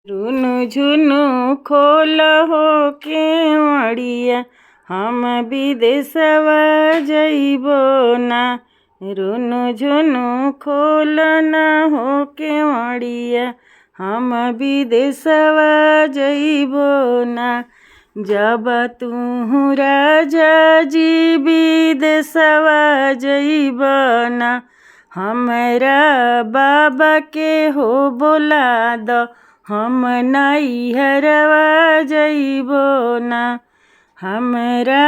रुनु झुनु खोल हो केवड़िया, हम विदेशवा जइबो ना। रुनु झुनु खोल ना हो केवड़िया, हम विदेशवा जइबो ना। जब तू राजा जी विदेशवा जइबो ना, हमरा बाबा के हो बोला द, हम नैहरवा जइबो ना। हमरा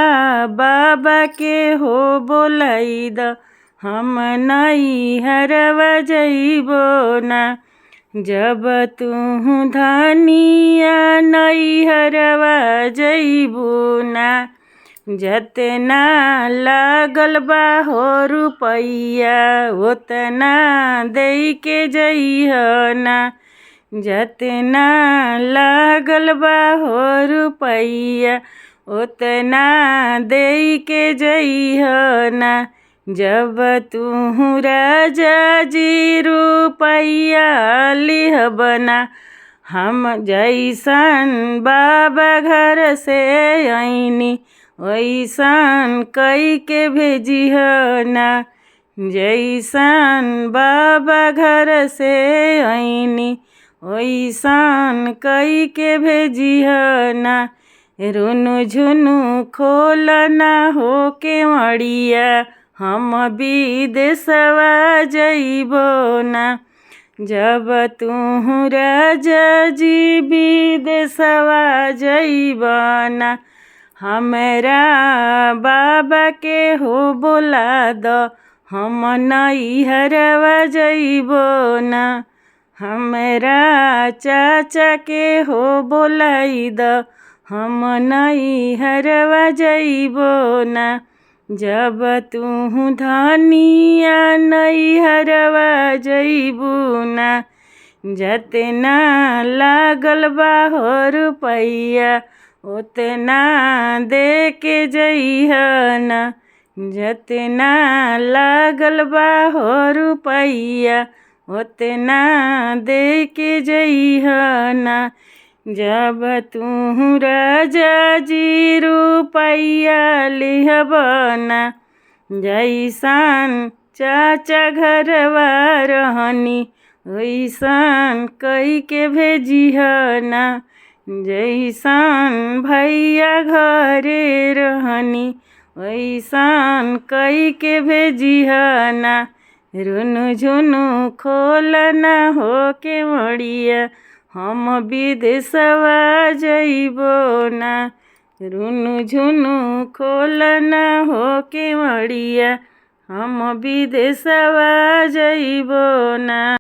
बाबा के हो बोलाई द, हम नैहरवा जइबो ना। जब तू धनिया नैहरवा जइबो ना, जतना लागल बा हो रुपैया ओतना दे के जइह ना। जतना लागल बा हो रुपैया ओतना दे के जइह ना। जब तू राजा जी रुपैया लिहब ना, हम जैसन बाबा घर से आईनी वैसन कई के भेजिह ना। जैसन बाबा घर से आईनी वैसन कई के भेजिह ना। रुनु झुनु खोल ना हो केवड़िया, हम विदेशवा जइबो ना। जब तू राजा जी विदेशवा जइबो ना, हमरा बाबा के हो बोला द, हम नैहरवा जइबो ना। हमरा चाचा के हो बोलाई द, हम नैहरवा जइबो ना। जब तू धनिया नैहरवा जइबो ना, जतना लागल बा हो रुपैया ओतना दे के जइह ना। जतना लागल बा हो रुपैया ओतना दे के जइह ना। जब तू राजा जी रुपैया लिहब ना, जैसन चाचा घरवा रहनी वैसन कई के भेजिह ना। जैसन भैया घरे रहनी वैसन कई के भेजिह ना। रुनु झुनु खोल ना हो केवड़िया, हम विदेशवा जइबो ना। रुनु झुनु खोल ना हो केवड़िया, हम विदेशवा जइबो ना।